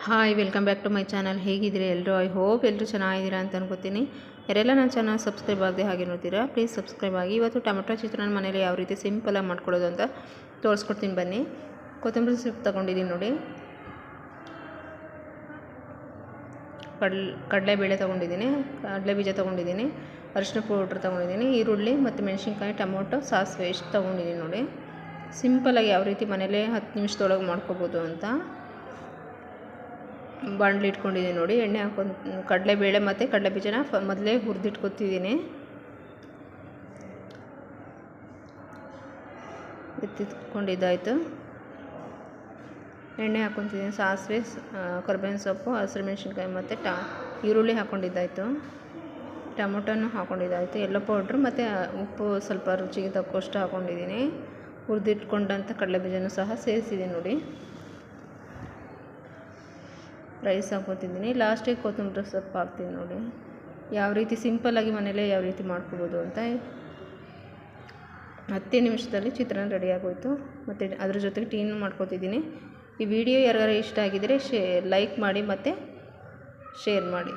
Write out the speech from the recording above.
Hi welcome back to my channel. ಹೇಗಿದ್ದೀರಿ ಎಲ್ಲರೂ? I hope ಎಲ್ಲರೂ ಚೆನ್ನಾಗಿದ್ದೀರಾ ಅಂತ ಅನ್ಕೋತೀನಿ. ಯಾರೆಲ್ಲ ನನ್ನ ಚಾನಲ್ ಸಬ್ಸ್ಕ್ರೈಬ್ ಆಗದೆ ಹಾಗೆ ನೋಡ್ತೀರಾ, ಪ್ಲೀಸ್ ಸಬ್ಸ್ಕ್ರೈಬ್ ಆಗಿ. ಇವತ್ತು ಟೊಮೆಟೊ ಚಿತ್ರಾನ್ನ ಮನೇಲಿ ಯಾವ ರೀತಿ ಸಿಂಪಲಾಗಿ ಮಾಡ್ಕೊಳ್ಳೋದು ಅಂತ ತೋರಿಸ್ಕೊಡ್ತೀನಿ ಬನ್ನಿ. ಕೊತ್ತಂಬರಿ ಸೊಪ್ಪು ತೊಗೊಂಡಿದ್ದೀನಿ ನೋಡಿ, ಕಡಲೆಬೇಳೆ ತೊಗೊಂಡಿದ್ದೀನಿ, ಕಡಲೆ ಬೀಜ ತೊಗೊಂಡಿದ್ದೀನಿ, ಅರಿಶಿನ ಪೌಡ್ರ್ ತೊಗೊಂಡಿದ್ದೀನಿ, ಈರುಳ್ಳಿ ಮತ್ತು ಮೆಣಸಿನ್ಕಾಯಿ, ಟೊಮೊಟೊ, ಸಾಸಿವೆ ಇಷ್ಟು ತೊಗೊಂಡಿದ್ದೀನಿ ನೋಡಿ. ಸಿಂಪಲಾಗಿ ಯಾವ ರೀತಿ ಮನೇಲೇ 10 ನಿಮಿಷದೊಳಗೆ ಮಾಡ್ಕೋಬೋದು ಅಂತ ಬಾಣಲಿ ಇಟ್ಕೊಂಡಿದ್ದೀನಿ ನೋಡಿ. ಎಣ್ಣೆ ಹಾಕೊಂಡು ಕಡಲೆಬೇಳೆ ಮತ್ತು ಕಡಲೆ ಬೀಜನ ಮೊದಲೇ ಹುರಿದಿಟ್ಕೊತಿದ್ದೀನಿ. ಎತ್ತಿಟ್ಕೊಂಡಿದ್ದಾಯಿತು. ಎಣ್ಣೆ ಹಾಕ್ಕೊತಿದ್ದೀನಿ, ಸಾಸಿವೆ, ಕರಿಬೇವಿನ ಸೊಪ್ಪು, ಹಸಿರು ಮೆಣಸಿನ್ಕಾಯಿ ಮತ್ತು ಈರುಳ್ಳಿ ಹಾಕ್ಕೊಂಡಿದ್ದಾಯಿತು. ಟೊಮೊಟೊನೂ ಹಾಕ್ಕೊಂಡಿದ್ದಾಯಿತು. ಎಲ್ಲೋ ಪೌಡ್ರು ಮತ್ತು ಉಪ್ಪು ಸ್ವಲ್ಪ ರುಚಿಗೆ ತಕ್ಕಷ್ಟು ಹಾಕ್ಕೊಂಡಿದ್ದೀನಿ. ಹುರಿದಿಟ್ಕೊಂಡಂಥ ಕಡಲೆ ಬೀಜನೂ ಸಹ ಸೇರಿಸಿದ್ದೀನಿ ನೋಡಿ. ರೈಸ್ ಹಾಕ್ಕೊತಿದ್ದೀನಿ. ಲಾಸ್ಟಿಗೆ ಕೊತ್ತಂಬರಿ ಸೊಪ್ಪು ಹಾಕ್ತೀನಿ ನೋಡಿ. ಯಾವ ರೀತಿ ಸಿಂಪಲ್ಲಾಗಿ ಮನೇಲೇ ಯಾವ ರೀತಿ ಮಾಡ್ಕೋಬೋದು ಅಂತ 10 ನಿಮಿಷದಲ್ಲಿ ಚಿತ್ರಾನ್ನ ರೆಡಿ ಆಗೋಯಿತು. ಮತ್ತು ಅದ್ರ ಜೊತೆಗೆ ಟೀನೂ ಮಾಡ್ಕೊತಿದ್ದೀನಿ. ಈ ವಿಡಿಯೋ ಯಾರಿಗಾರು ಇಷ್ಟ ಆಗಿದರೆ ಲೈಕ್ ಮಾಡಿ ಮತ್ತು ಶೇರ್ ಮಾಡಿ.